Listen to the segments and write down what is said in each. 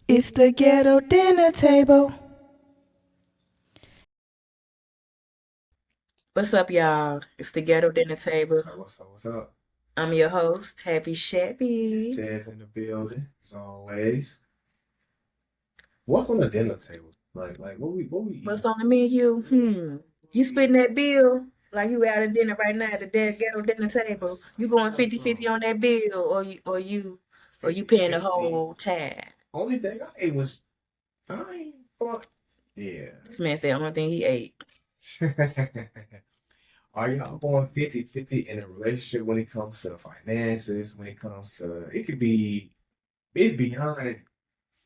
It's the ghetto dinner table. What's up, y'all? It's the ghetto dinner table. What's up? I'm your host, Happy It's Chevy. Tez in the building, as always. What's on the dinner table? Like what we What's eating? on the menu? What You we splitting eating? that bill like you out of dinner right now at the dead ghetto dinner table. You going What's 50-50 on that bill, or you 50 paying the 50. whole tab? Only thing I ate was I ain't fuck. Yeah. This man said the only thing he ate. Are y'all going 50-50 in a relationship when it comes to finances, when it comes to it could be it's beyond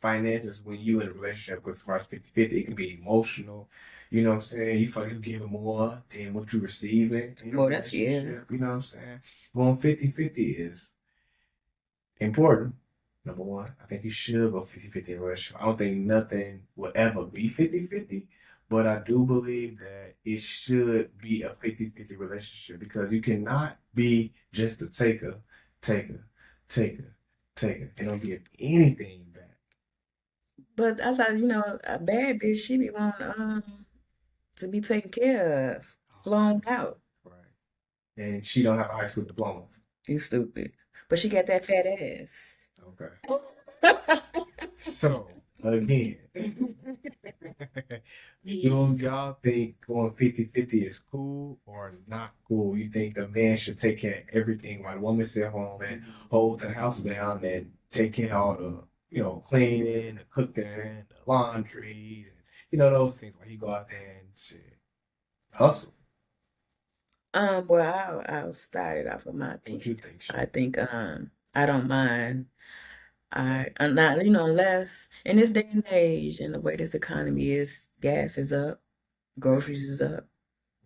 finances when you in a relationship with as far as 50-50, it can be emotional. You know what I'm saying? You feel like you giving more than what you're receiving in your Well, that's yeah. relationship. You know what I'm saying? Going 50-50 is important. Number one, I think you should go 50-50 in a relationship. I don't think nothing will ever be 50-50, but I do believe that it should be a 50-50 relationship because you cannot be just a taker, taker, taker, and don't give anything back. But I thought, a bad bitch, she be wanting to be taken care of, flown out. Right. And she don't have a high school diploma. You stupid. But she got that fat ass. Okay. So again, do y'all think going 50-50 is cool or not cool? You think the man should take care of everything while the woman sit home and hold the house down and take care of all the, cleaning, the cooking, the laundry, and, those things while he go out there and shit, hustle. Well, I'll start it off with my What opinion. you think, I Shay? think I don't mind. I'm not, unless in this day and age and the way this economy is, gas is up, groceries is up,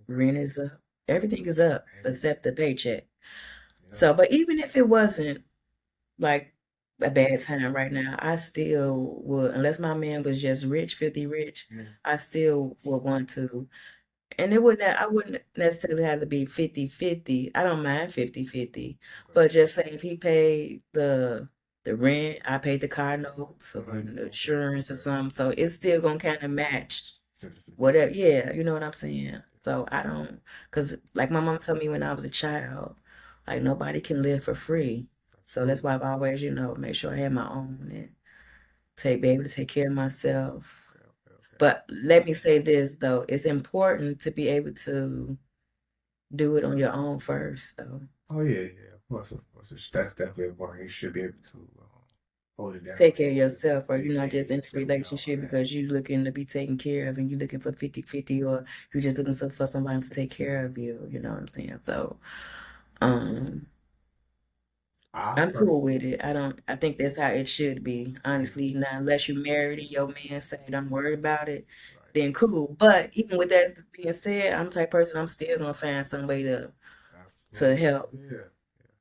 rent is up, everything is up Everything. except the paycheck. Yeah. So, but even if it wasn't like a bad time right now, I still would, unless my man was just rich, filthy rich, Yeah. I still would want to. And I wouldn't necessarily have to be 50-50. I don't mind 50-50. Okay. But just say if he paid the rent, I paid the car notes or the Okay. insurance or Okay. something. So it's still gonna kind of match So the 50. whatever. Yeah, you know what I'm saying? So I don't, because like my mom told me when I was a child, like nobody can live for free. So that's Absolutely. why I've always, make sure I have my own and be able to take care of myself. Okay. Okay. Okay. But let me say this though, it's important to be able to do it on your own first. So Oh yeah, yeah. Of course. That's definitely important. You should be able to hold it down take care of and yourself, just or you're take not care of just in a yourself and all relationship that. because you're looking to be taken care of and you're looking for 50-50, or you're just looking for somebody to take care of you. You know what I'm saying? So um I I'm per cool with it. I think that's how it should be, honestly. Now, unless you're married and your man say don't worry about it, right. then cool. But even with that being said, I'm the type of person I'm still gonna find some way to Absolutely. help. Yeah.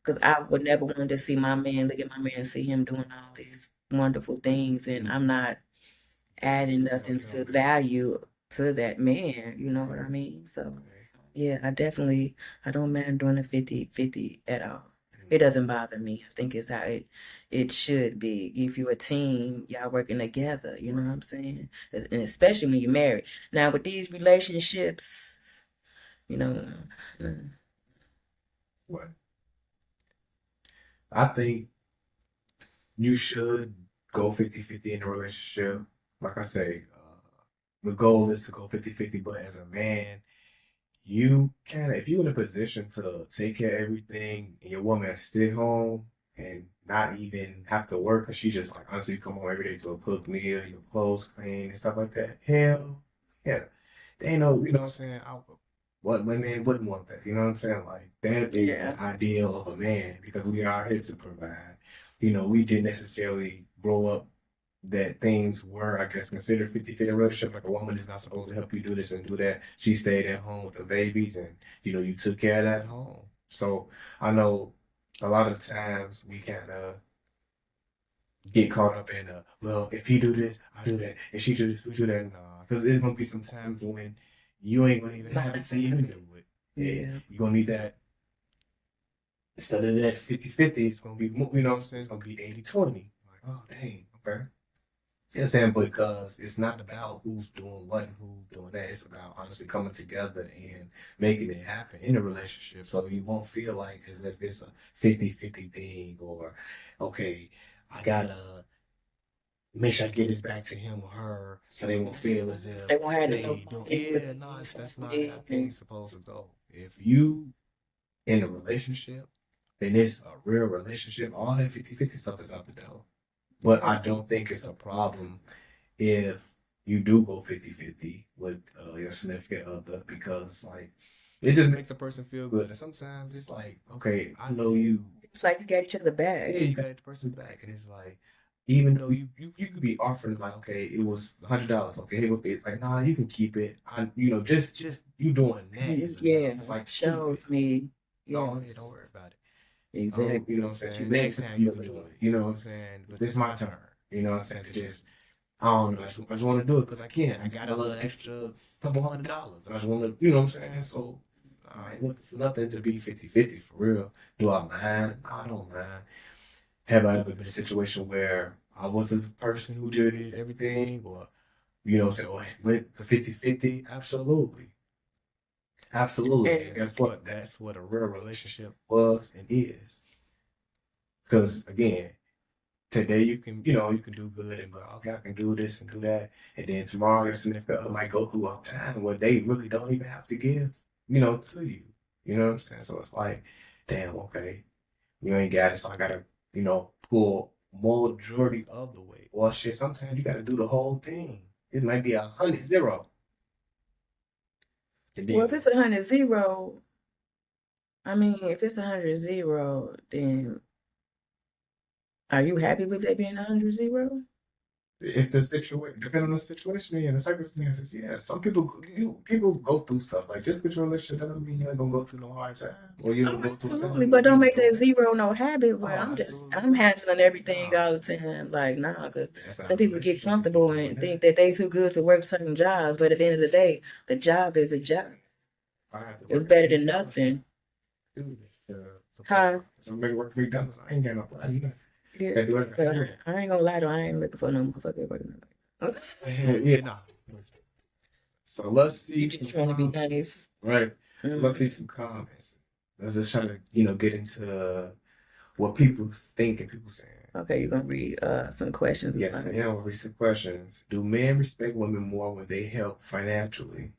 Because I would never want to see my man, look at my man and see him doing all these wonderful things, and Yeah. I'm not Doing adding too nothing much to of it. value to that man. You know what Okay. I mean? So, Okay. yeah, I don't mind doing a 50-50 at all. It Mm. doesn't bother me. I think it's how it should be. If you're a team, y'all working together. You know what Right. I'm saying? And especially when you're married. Now, with these relationships, you know, uh, What? I think you should go 50-50 in a relationship. Like I say, the goal is to go 50-50, but as a man, you can if you're in a position to take care of everything and your woman stay home and not even have to work and she just like honestly come home every day to a cook meal, your clothes clean and stuff like that. Hell yeah. They ain't no, you know what I'm saying? What women wouldn't want that, you know what I'm saying? Like that is yeah. the ideal of a man because we are here to provide. We didn't necessarily grow up that things were, I guess, considered 50-50 relationship. Like a woman is not supposed to help you do this and do that. She stayed at home with the babies and, you took care of that home. So I know a lot of times we kind of get caught up in, well, if he do this, I do that. If she do this, we do that. Nah, because there's going to be some times when you ain't going to even have it to even do it. And Yeah. you're going to need that, instead of that 50-50, it's going to be, you know what I'm saying? It's going to be 80-20. Like, oh, dang, okay. It's saying because it's not about who's doing what and who's doing that. It's about honestly coming together and making it happen in a relationship. So you won't feel like as if it's a 50-50 thing or, okay, I gotta make sure I get this back to him or her so they won't feel as if They won't have to know they don't. the Yeah, no, since that's not how we things supposed to go. If you in a relationship, then it's a real relationship. All that 50-50 stuff is out the door. But I don't think it's a problem if you do go 50-50 with your significant other because like it just makes the person feel good. And sometimes it's like, okay, I know you. it's like you got each other back. Yeah, you got the person back, and it's like, even though you could be offering like, okay, it was $100, okay, it would be like, nah, you can keep it. Just you doing that is enough. Yeah, It's like keep it. shows me. Go ahead, don't worry Yes, about it. You know exactly. what I'm But you saying? make Next me time you feel can do good. it. You know what I'm saying? But this is my turn. You know what I'm saying? To just I don't know. I just want to do it because I can. I got a little extra couple $100. I just want to, you know what I'm saying? So I ain't looking for nothing to be 50-50 for real. Do I mind? I don't mind. Have I ever been in a situation where I was the person who did everything or, say, oh, went for 50-50? Absolutely. Absolutely. And And guess what? That's what a real relationship was and is. Because again, today you can do good and be like, okay, I can do this and do that. And then tomorrow your significant other might go through a time where they really don't even have to give, to you. You know what I'm saying? So it's like, damn, okay, you ain't got it, so I gotta, pull majority of the weight. Well shit, sometimes you gotta do the whole thing. It might be 100-0. And well, then if it's 100-0, I mean, if it's 100-0, then are you happy with that being 100-0? if the situation, depending on the situation and the circumstances, yeah, some people go through stuff. Like just because you're in a relationship doesn't mean you're not gonna go through no hard time, or you Oh, don't go through a absolutely. time where But don't you make that don't. zero no habit where Oh, I'm absolutely. handling everything Nah, all the time. Like, nah, 'cause that's not some a people get relationship if you're comfortable doing and think that. that they too good to work certain jobs, but at the end of the day, the job is a job. If I have to It's work at better than McDonald's, nothing. do this to support. Huh? If I make work at McDonald's, I ain't got no problem. Yeah. Gotta do it. But I ain't gonna lie though, I ain't looking for no motherfucker working. Okay. Yeah, nah. So let's You see just some trying to be comments. nice. Right. So let's Mm. see some comments. Let's just try to, get into what people think and people saying. Okay, you're gonna read some questions or Yes, I something. am. Recent questions. Do men respect women more when they help financially?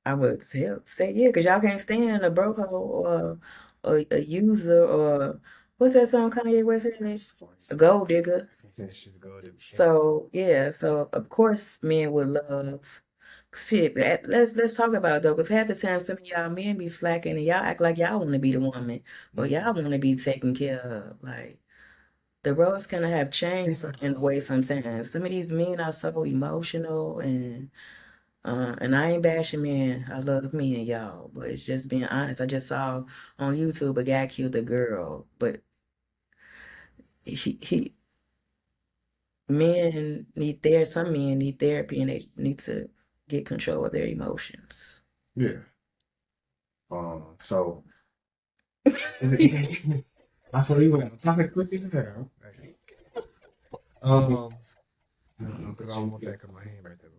I would say yeah, because y'all can't stand a broke hoe or a user or what's that song Kanye West had? A gold digger. She's good. So yeah, so of course men would love shit. Let's talk about it though, because half the time some of y'all men be slacking and y'all act like y'all want to be the woman or y'all want to be taken care of. Like the roles kind of have changed in a way sometimes. Some of these men are so emotional and I ain't bashing men. I love me and y'all, but it's just being honest. I just saw on YouTube a guy killed a girl, but he some men need therapy and they need to get control of their emotions. Yeah. So I saw you went on topic quick as hell. Um, because I don't want that in my hand right there.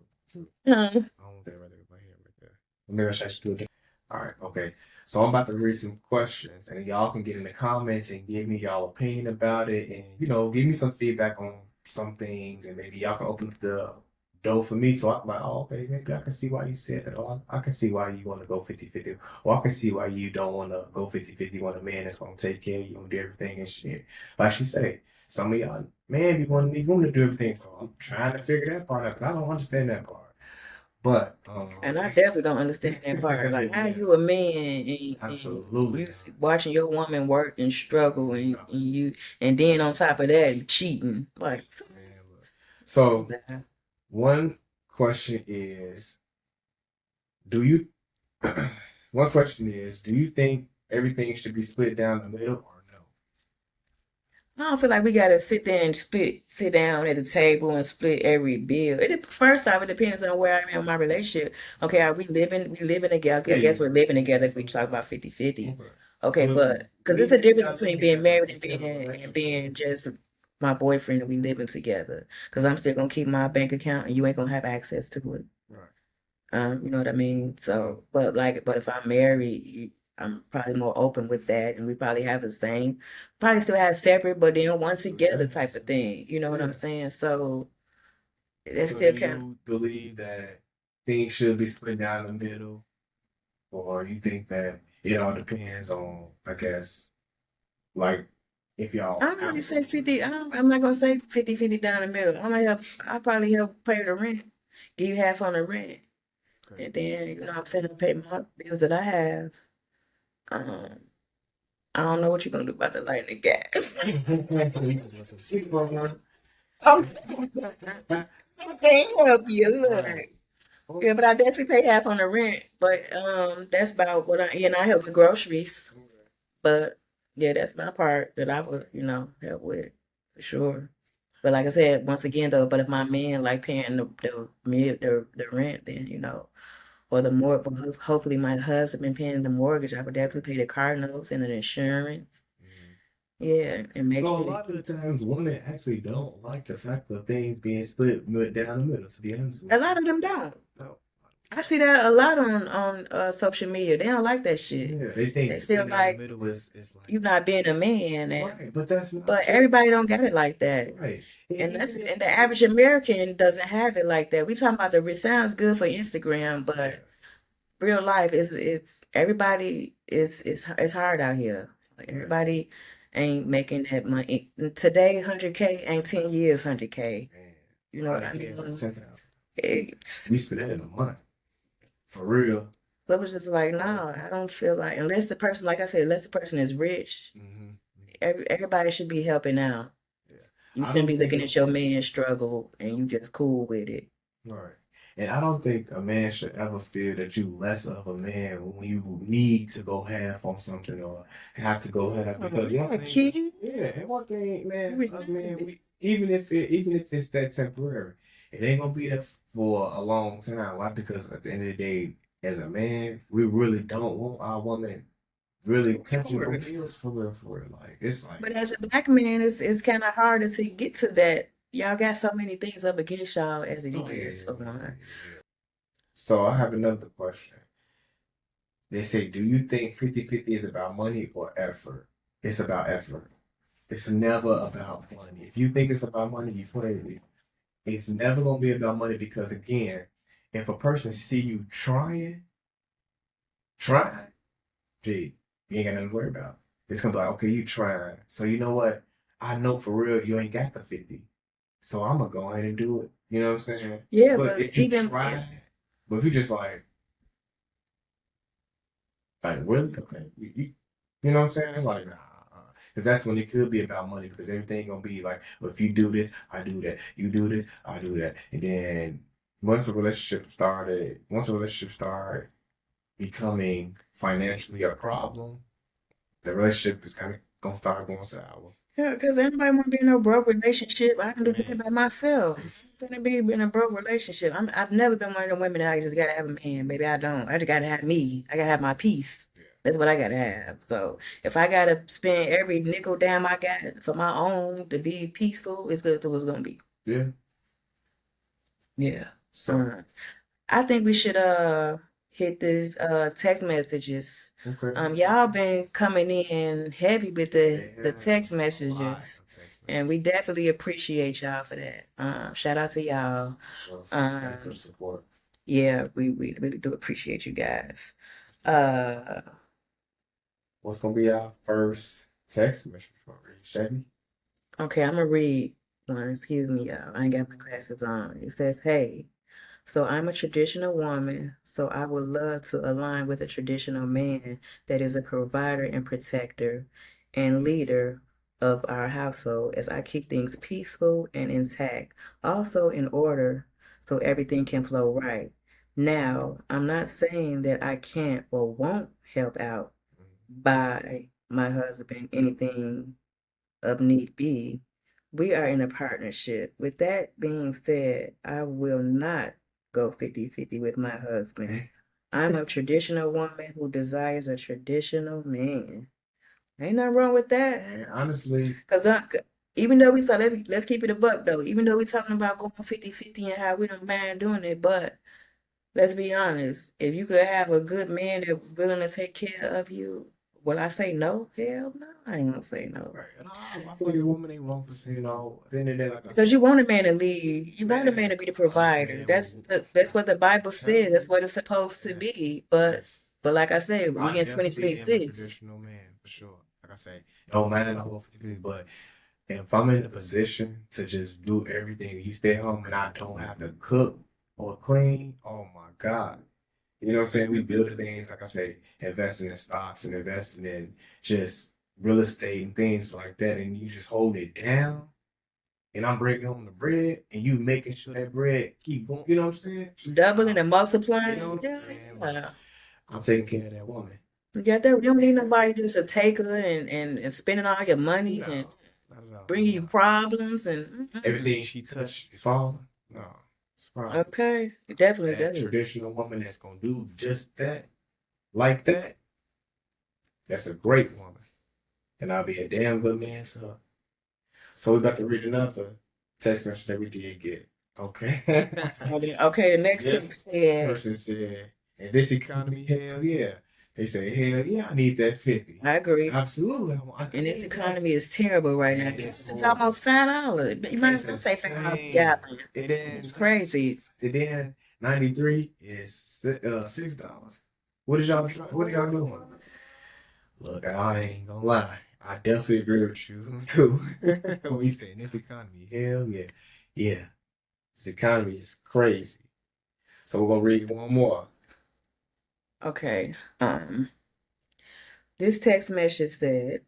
Huh? I don't want that right there in my hand right there. Maybe I should actually do it. All right, okay. So I'm about to read some questions, and y'all can get in the comments and give me y'all opinion about it, and give me some feedback on some things, and maybe y'all can open up the door for me, so I can like, oh, okay, maybe I can see why you said that, or I can see why you want to go 50-50, or I can see why you don't want to go 50-50. Want a man that's gonna take care of you and do everything and shit. Like she said, some of y'all man be wanting these women to do everything, so I'm trying to figure that part out because I don't understand that part. But And I definitely don't understand that part. Like, how yeah, you a man and absolutely you not. watching your woman work and struggle No, and then on top of that cheating. Like, man, look. So nah. one question is, do you? One question is, do you think everything should be split down the middle or no? I don't feel like we gotta sit there and sit down at the table and split every bill. First off, it depends on where I'm in my relationship. Okay, are we living together? Yeah, I guess yeah. we're living together if we talk about 50-50. Okay. Okay, But but because me it's and a you difference not living between being together, married we and still have a being relationship. just my boyfriend and we living together. Because I'm still gonna keep my bank account and you ain't gonna have access to it. Right. You know what I mean? Yeah. So, but if I'm married, I'm probably more open with that, and we probably have the same, probably still have separate, but then one together type of thing. You know what I'm Yeah. saying? So it's So do still kind of. you believe that things should be split down the middle, or you think that it all depends on, I guess, like if I y'all don't really say household 50. money? I'm not gonna say 50-50 down the middle. I probably help pay the rent, give you half on the rent, Okay. and then I'm saying pay my bills that I have. Um, I don't know what you're gonna do about the light and the gas. I'm I can't help you. Look. Right. Yeah, but I definitely pay half on the rent. But that's about what I help with groceries. But yeah, that's my part that I would, help with for sure. But like I said, once again though, but if my man like paying the rent, then or the more, hopefully my husband been paying the mortgage, I would definitely pay the car notes and the insurance. Mhm. Yeah, and make So a sure lot of the times, women actually don't like the fact of things being split down the middle. To be honest a with you, lot of them don't. no. I see that a lot on social media. They don't like that shit. Yeah, they think They feel split down the like middle is like you not being a man, right, but that's not but true. everybody don't get it like that. Right, and And even if the it's average American doesn't have it like that. We talking about it sounds good for Instagram, yeah, but real life is it's everybody is it's hard out here. Like right, everybody ain't making that money. Today 100K ain't 10 years 100K. man, You know what I 100K is like mean? 10,000. It, We spend that in a month for real. so it was just like, no, I don't feel like unless the person, like I said, unless the person is rich, Hmm. everybody should be helping out. Yeah, You I shouldn't don't be think looking at your man struggle and you just cool with it. right. And I don't think a man should ever feel that you less of a man when you need to go half on something or have to go half Oh, because we one got thing, yeah, kids. and one thing, You man, us respected man, it. we even if it's that temporary, it ain't gonna be there for a long time. Why? Because at the end of the day, as a man, we really don't want our woman really Of touching no course. bills for real, for real. Like it's like But as a black man, it's kind of harder to get to that. Y'all got so many things up against y'all as it oh yeah, is yeah, for yeah, one. yeah, yeah. So I have another question. They say, do you think 50-50 is about money or effort? It's about effort. It's never about money. If you think it's about money, you crazy. It's never gonna be about money because again, if a person see you trying, gee, you ain't got nothing to worry about. It's gonna be like, okay, you trying. So you know what? I know for real you ain't got the 50. So I'm gonna go ahead and do it. You know what I'm saying? Yeah, But but if you even try, but if you just like really? Okay. You know what I'm saying? It's like, nah. Because that's when it could be about money because everything gonna be like, well, if you do this, I do that. You do this, I do that. And then once a relationship started becoming financially a problem, the relationship is kind of gonna start going sour. yeah, because anybody want to be in a broke relationship, I can do that Man, by myself. it's, I'm gonna be in a broke relationship. I've never been one of the women that I just gotta have a man, baby. I don't. I just gotta have me. I gotta have my peace. yeah, That's what I gotta have. So if I gotta spend every nickel dime I got for my own to be peaceful, it's good. It's what's gonna be. yeah. Yeah. So, Uh, I think we should hit these text messages. okay, let's hit Y'all this. been coming in heavy with the Yeah, text a lot messages, of text and we messages. definitely appreciate y'all for that. Shout out to y'all. So, thanks for the Um, support. yeah, we really do appreciate you guys. Uh, What's gonna be our first text message from Chevy? okay, I'm gonna read one. Excuse me, y'all. I ain't got my glasses on. It says, "Hey." So I'm a traditional woman, so I would love to align with a traditional man that is a provider and protector and leader of our household as I keep things peaceful and intact, also in order so everything can flow right. Now, I'm not saying that I can't or won't help out by my husband anything of need be. We are in a partnership. With that being said, I will not go 50-50 with my husband. I'm a traditional woman who desires a traditional man. Ain't nothing wrong with that. And honestly, Cause Even though we saw, let's keep it a buck though. Even though we talking about going 50-50 and how we don't mind doing it, but let's be honest. If you could have a good man that's willing to take care of you, will I say no? Hell no, I ain't gonna say no. Right. And I feel like a woman ain't wrong for saying, at the end of the day, like I Because said, you want a man to lead. You want a man man, to be the I provider. said, That's what the Bible says. That's family, what it's supposed to yes, be. But yes. like I said, I we in definitely am a 2026. traditional man for sure. Like I say, no man, I go 50, but if I'm in a position to just do everything, you stay home and I don't have to cook or clean, oh my God. You know what I'm saying? We build things, like I say, investing in stocks and investing in just real estate and things like that, and you just hold it down. And I'm bringing home the bread, and you making sure that bread keep going. You know what I'm saying? Doubling and You multiplying. know, Yeah, man, look, yeah. I'm taking care of that woman. Yeah, you don't need nobody just to take her and spending all your money and No, not at all, bring not at you all. problems and Everything she touched is falling. No, it's a problem. okay, it definitely That does. traditional woman that's gonna do just that, like that, that's a great woman. And I'll be a damn good man to her. So we about to read another text message that we did get. Okay. Okay, the next This text said, person said, in this economy, hell yeah. They say, hell yeah, I need that 50. I agree. Absolutely. I And this need that. economy is terrible right now. Man, it's Gas is horrible. almost $5. You might as It's well say $5 a insane. gallon. And then It's crazy. 93 is $6. What are y'all doing? Look, I ain't gonna lie. I definitely agree with you too. We say in this economy, hell yeah. Yeah. This economy is crazy. So we're gonna read one more. Okay. This text message said,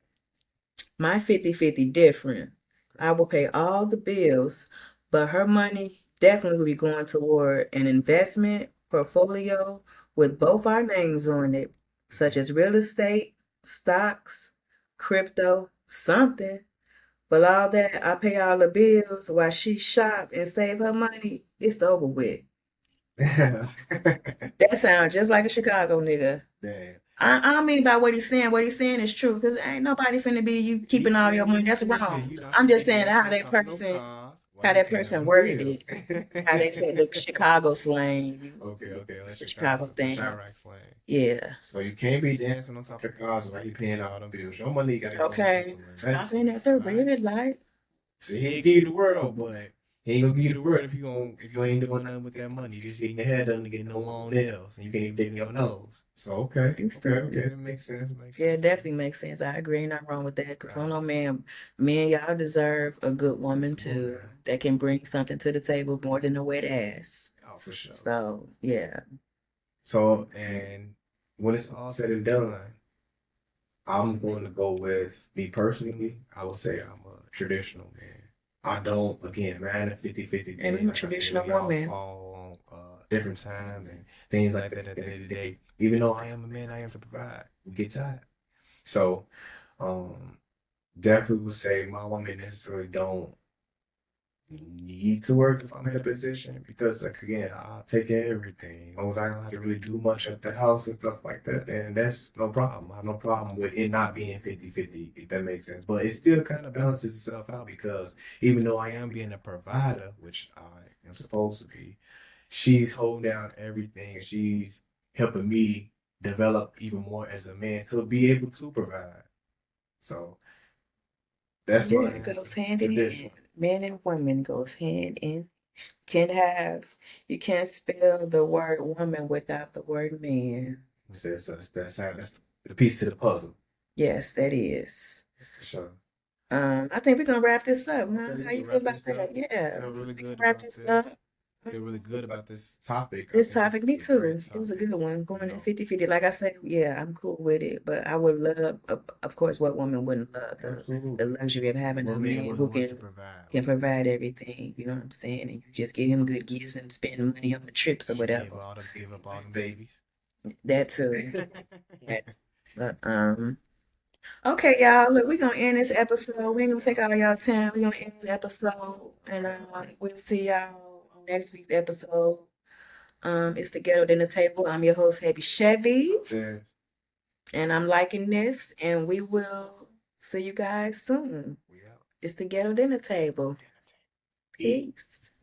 my 50-50 different. I will pay all the bills, but her money definitely will be going toward an investment portfolio with both our names on it, such as real estate, stocks, crypto, something. But all that, I pay all the bills while she shop and save her money, it's over with. Damn. That sounds just like a Chicago nigga. I don't mean by what he's saying. What he's saying is true because ain't nobody finna be you keeping all your money. That's He said wrong. you're not I'm gonna just be saying dancing on top of no cars while how you that paying person some worded bills. it, how they said the Chicago slang, Okay, the let's Chicago the thing. Chirac slang. Yeah. So you can't be dancing on top of cars while you paying all them bills. Your money gotta go into Okay. some Stopping at investments, the right? red light. So he ain't give you the world, but he ain't gonna give you the world if you ain't doing nothing with that money. You just getting your head done to get no on nails, and you can't even dig your nose. So You stupid. that makes sense. Makes Yeah, it sense to me. definitely makes sense. I agree. Ain't nothing wrong with that. Cause I don't Nah, know, man, men, y'all deserve a good woman come on too now. that can bring something to the table more than a wet ass. Oh, for sure. So yeah. So, and when it's all said and done, I'm going to go with me personally. I would say I'm a traditional man. I don't, again, man, a 50-50 And thing. I'm a Like I said, traditional we all woman. fall on different times and things like that at the end of the day. Even though I am a man, I have to provide. We get tired. So, um, definitely would say my woman necessarily don't need to work if I'm in a position because like again, I'll take care of everything. As long as I don't have to really do much at the house and stuff like that, then that's no problem. I have no problem with it not being 50-50, if that makes sense. But it still kind of balances itself out because even though I am being a provider, which I am supposed to be, she's holding down everything and she's helping me develop even more as a man to be able to provide. So that's Yeah, my it answer. goes hand in hand. Traditional. Men and women goes hand in. Can't have you can't spell the word woman without the word man. That's the piece to the puzzle. Yes, that is. For sure. I think we're gonna wrap this up, huh? Okay, How you you can feel wrap about this that? up. Yeah, Feel really we can good wrap about this this. up. Feel really good about this topic. I This think topic, this me is a great too. It was a topic. good one, You going in know, 50-50. Like I said, yeah, I'm cool with it. But I would love, of course, what woman wouldn't love the absolutely. luxury of having What a man man who wouldn't want to provide can like that? provide everything. You know what I'm saying? And you just give him good gifts and spend money on the trips or whatever. Give up all the babies. That too. Yes. But okay, y'all. Look, we're gonna end this episode. We ain't gonna take all y'all time. We're gonna end this episode, and we'll see y'all on next week's episode. It's the Ghetto Dinner Table. I'm your host, Happy Chevy, Cheers. and I'm liking this, and we will see you guys soon. We out. It's the Ghetto Dinner Table. Eat. Peace.